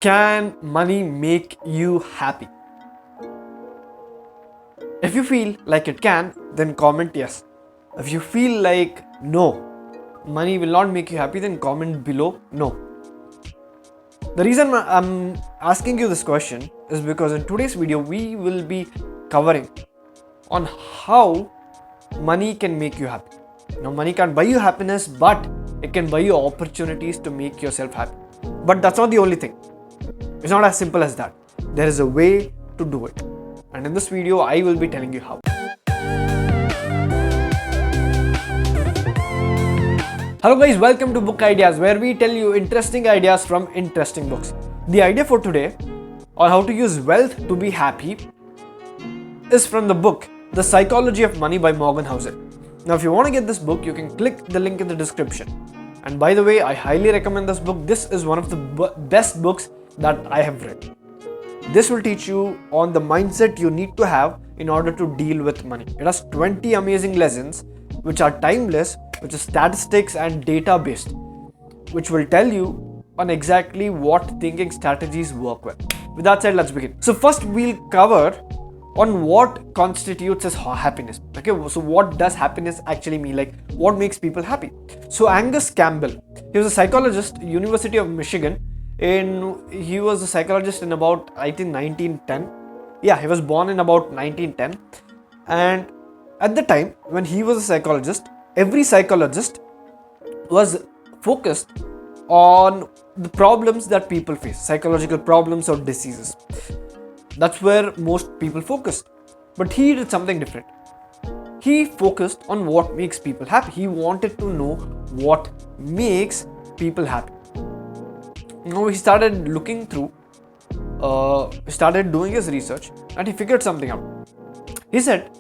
Can money make you happy? If you feel like it can, then comment yes. If you feel like no, money will not make you happy, then comment below no. The reason I'm asking you this question is because in today's video we will be covering on how money can make you happy. Now, money can't buy you happiness, but it can buy you opportunities to make yourself happy. But that's not the only thing. It's not as simple as that. There is a way to do it. And in this video, I will be telling you how. Hello guys, welcome to Book Ideas, where we tell you interesting ideas from interesting books. The idea for today, on how to use wealth to be happy, is from the book The Psychology of Money by Morgan Housel. Now, if you want to get this book, you can click the link in the description. And by the way, I highly recommend this book. This is one of the best books that I have read. This will teach you on the mindset you need to have in order to deal with money. It has 20 amazing lessons which are timeless, which is statistics and data based, which will tell you on exactly what thinking strategies work well. With that said, let's begin. So first we'll cover on what constitutes as happiness. Okay, so what does happiness actually mean? Like, what makes people happy? So Angus Campbell, he was a psychologist, University of Michigan. He was a psychologist in about, I think, 1910. Yeah, he was born in about 1910. And at the time when he was a psychologist, every psychologist was focused on the problems that people face, psychological problems or diseases. That's where most people focused. But he did something different. He focused on what makes people happy. He wanted to know what makes people happy. Now he started looking through, started doing his research, and he figured something out. He said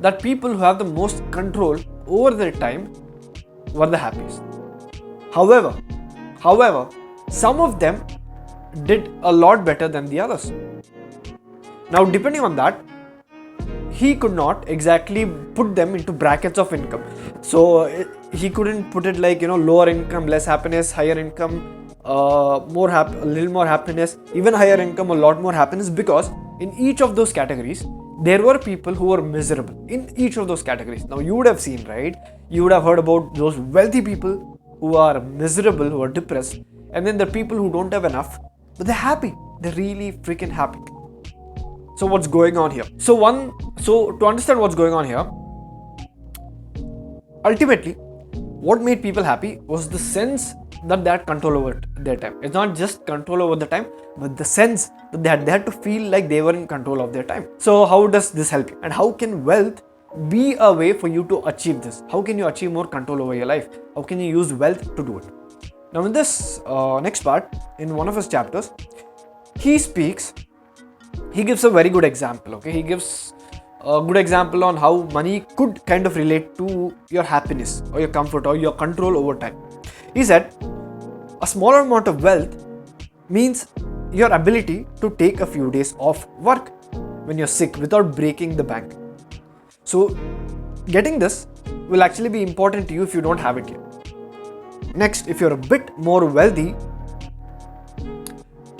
that people who have the most control over their time were the happiest. However, some of them did a lot better than the others. Now, depending on that, he could not exactly put them into brackets of income. So he couldn't put it like, lower income, less happiness, higher income, a little more happiness, even higher income, a lot more happiness, because in each of those categories, there were people who were miserable in each of those categories. Now, you would have seen, right? You would have heard about those wealthy people who are miserable, who are depressed, and then there are people who don't have enough, but they're happy. They're really freaking happy. So what's going on here? So to understand what's going on here, ultimately, what made people happy was the sense that they had control over their time. It's not just control over the time, but the sense that they had to feel like they were in control of their time. So how does this help you? And how can wealth be a way for you to achieve this? How can you achieve more control over your life? How can you use wealth to do it? Now in this next part, in one of his chapters, he gives a very good example. Okay, he gives a good example on how money could kind of relate to your happiness or your comfort or your control over time. He said a smaller amount of wealth means your ability to take a few days off work when you're sick without breaking the bank. So getting this will actually be important to you if you don't have it yet. Next, if you're a bit more wealthy,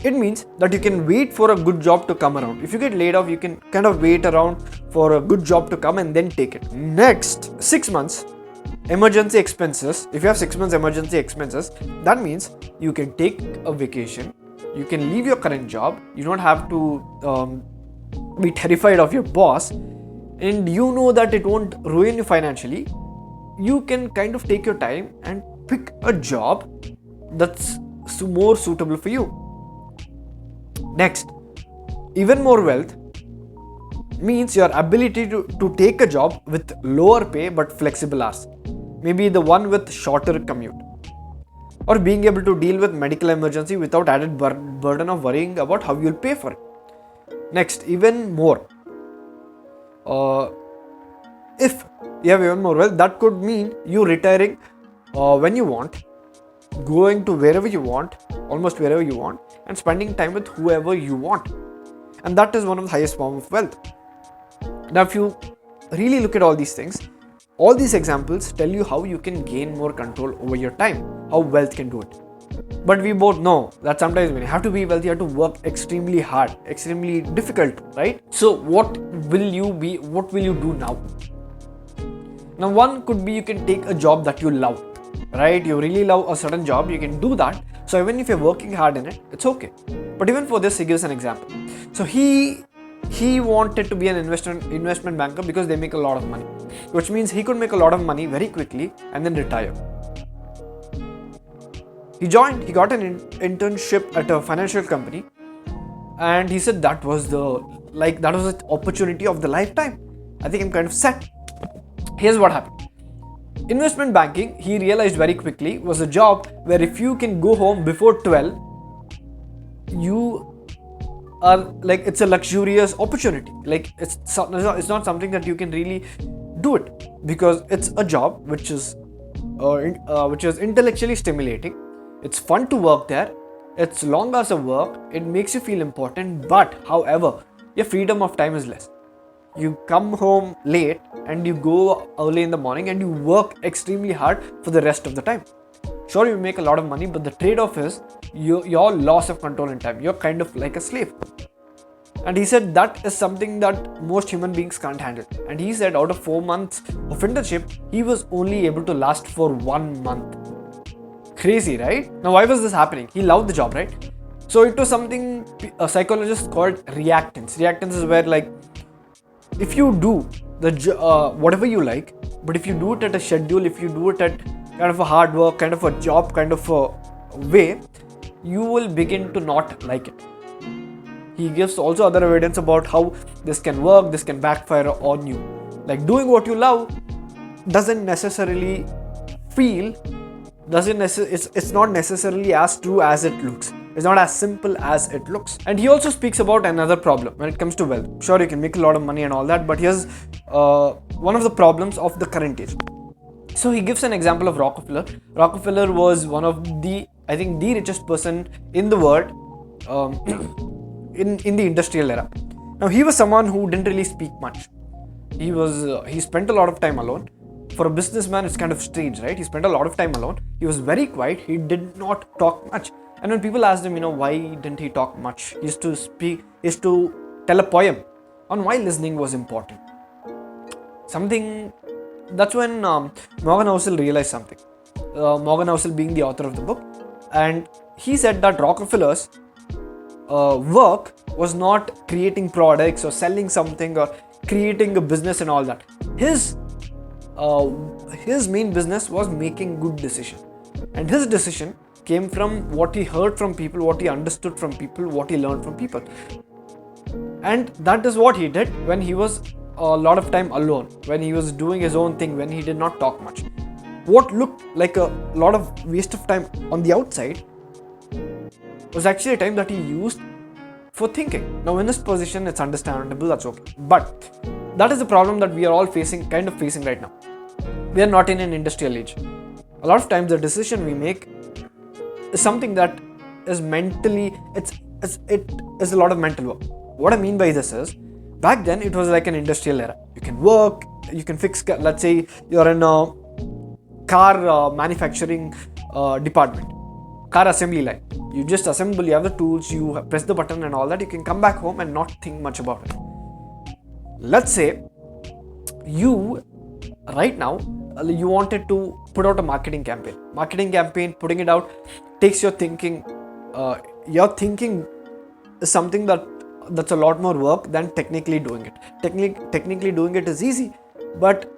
it means that you can wait for a good job to come around. If you get laid off, you can kind of wait around for a good job to come and then take it. Next, 6 months emergency expenses. If you have 6 months emergency expenses, that means you can take a vacation. You can leave your current job. You don't have to be terrified of your boss. And you know that it won't ruin you financially. You can kind of take your time and pick a job that's more suitable for you. Next, even more wealth means your ability to take a job with lower pay but flexible hours. Maybe the one with shorter commute. Or being able to deal with medical emergency without added burden of worrying about how you'll pay for it. Next, even more. If you have even more wealth, that could mean you retiring when you want, going to wherever you want, almost wherever you want, and spending time with whoever you want. And that is one of the highest forms of wealth. Now, if you really look at all these things, all these examples tell you how you can gain more control over your time, how wealth can do it. But we both know that sometimes when you have to be wealthy, you have to work extremely hard, extremely difficult, right? So what will you do now? Now, one could be you can take a job that you love, right? You really love a certain job, you can do that. So even if you're working hard in it, it's okay. But even for this, he gives an example. So he wanted to be an investment banker because they make a lot of money, which means he could make a lot of money very quickly and then retire. He got an internship at a financial company, and he said that was the opportunity of the lifetime. I think I'm kind of set. Here's what happened. Investment banking, he realized very quickly, was a job where if you can go home before 12, you are like, it's a luxurious opportunity. Like it's not something that you can really do it, because it's a job which is intellectually stimulating. It's fun to work there. It's long hours of work. It makes you feel important. But however, your freedom of time is less. You come home late and you go early in the morning and you work extremely hard for the rest of the time. Sure, you make a lot of money, but the trade-off is your loss of control in time. You're kind of like a slave. And he said that is something that most human beings can't handle. And he said out of 4 months of internship, he was only able to last for 1 month. Crazy, right? Now, why was this happening? He loved the job, right? So it was something a psychologist called reactance. Reactance is where, like, if you do the whatever you like, but if you do it at a schedule, if you do it at kind of a hard work, kind of a job, kind of a way, you will begin to not like it. He gives also other evidence about how this can work, this can backfire on you. Like, doing what you love doesn't necessarily it's not necessarily as true as it looks. It's not as simple as it looks. And he also speaks about another problem when it comes to wealth. Sure, you can make a lot of money and all that, but here's one of the problems of the current age. So he gives an example of Rockefeller. Rockefeller was one of the richest person in the world in the industrial era. Now, he was someone who didn't really speak much. He spent a lot of time alone. For a businessman, it's kind of strange, right? He spent a lot of time alone. He was very quiet. He did not talk much. And when people asked him, why didn't he talk much? He used to tell a poem on why listening was important. That's when Morgan Housel realized something. Morgan Housel being the author of the book. And he said that Rockefeller's work was not creating products or selling something or creating a business and all that. His main business was making good decisions. And his decision came from what he heard from people, what he understood from people, what he learned from people. And that is what he did when he was a lot of time alone, when he was doing his own thing, when he did not talk much. What looked like a lot of waste of time on the outside was actually a time that he used for thinking. Now, in this position, it's understandable, that's okay. But that is the problem that we are all facing right now. We are not in an industrial age. A lot of times, the decision we make is something that is mentally, it is a lot of mental work. What I mean by this is, back then it was like an industrial era. You can work, you can fix, let's say you're in a car manufacturing department, car assembly line. You just assemble, you have the tools, you press the button and all that. You can come back home and not think much about it. Let's say you, right now, you wanted to put out a marketing campaign, putting it out takes your thinking. Your thinking is something that's a lot more work than technically doing it. Technically doing it is easy, but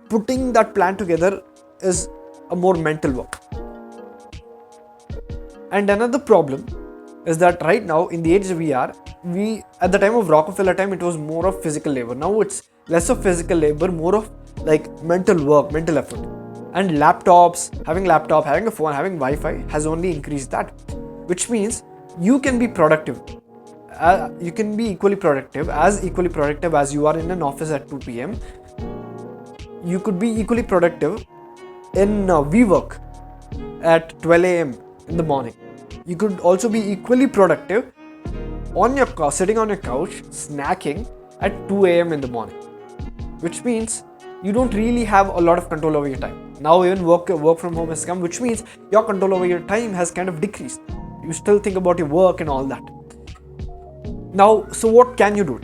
putting that plan together is a more mental work. And another problem is that right now, in the age we are, at the time of Rockefeller time, it was more of physical labor. Now it's less of physical labor, more of like mental work, mental effort. And having a phone, having Wi-Fi has only increased that, which means you can be productive. You can be equally productive as you are in an office at 2 p.m. You could be equally productive in WeWork at 12 a.m. in the morning. You could also be equally productive sitting on your couch, snacking at 2 a.m. in the morning, which means you don't really have a lot of control over your time. Now even work from home has come, which means your control over your time has kind of decreased. You still think about your work and all that. Now, so what can you do?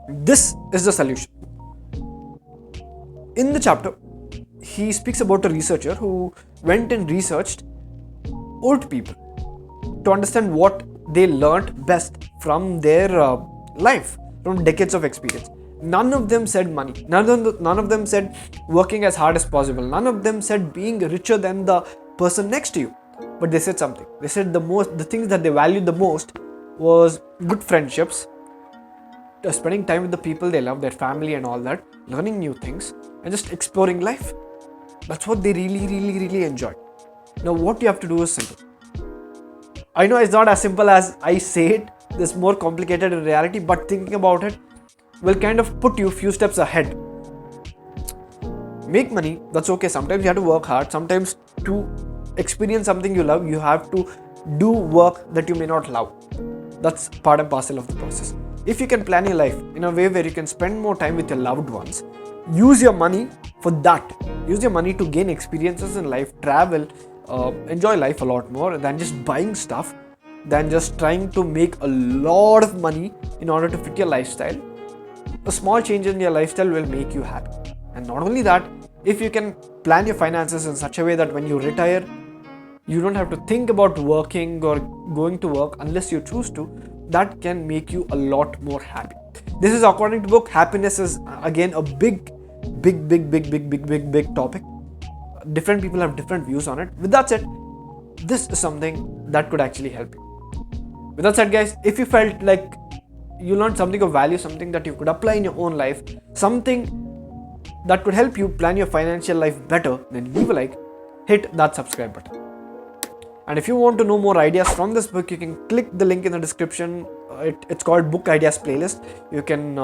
This is the solution. In the chapter, he speaks about a researcher who went and researched old people to understand what they learned best from their life, from decades of experience. None of them said money. None of them said working as hard as possible. None of them said being richer than the person next to you. But they said something. They said the things that they valued the most was good friendships, spending time with the people they love, their family and all that, learning new things, and just exploring life. That's what they really enjoyed. Now what you have to do is simple. I know it's not as simple as I say it. It's more complicated in reality, but thinking about it will kind of put you a few steps ahead. Make money, that's okay. Sometimes you have to work hard. Sometimes to experience something you love, you have to do work that you may not love. That's part and parcel of the process. If you can plan your life in a way where you can spend more time with your loved ones, use your money for that. Use your money to gain experiences in life, travel, enjoy life a lot more than just buying stuff, than just trying to make a lot of money in order to fit your lifestyle. A small change in your lifestyle will make you happy. And not only that, if you can plan your finances in such a way that when you retire, you don't have to think about working or going to work unless you choose to, that can make you a lot more happy. This is according to book. Happiness is again a big topic. Different people have different views on it. With that said, this is something that could actually help you. With that said, guys, if you felt like you learned something of value, something that you could apply in your own life, something that could help you plan your financial life better, then leave a like, hit that subscribe button. And if you want to know more ideas from this book, you can click the link in the description. It's called Book Ideas Playlist. You can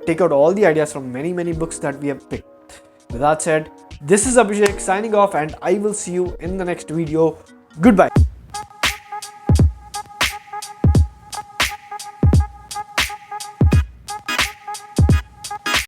take out all the ideas from many books that we have picked. With that said, this is Abhishek signing off, and I will see you in the next video. Goodbye.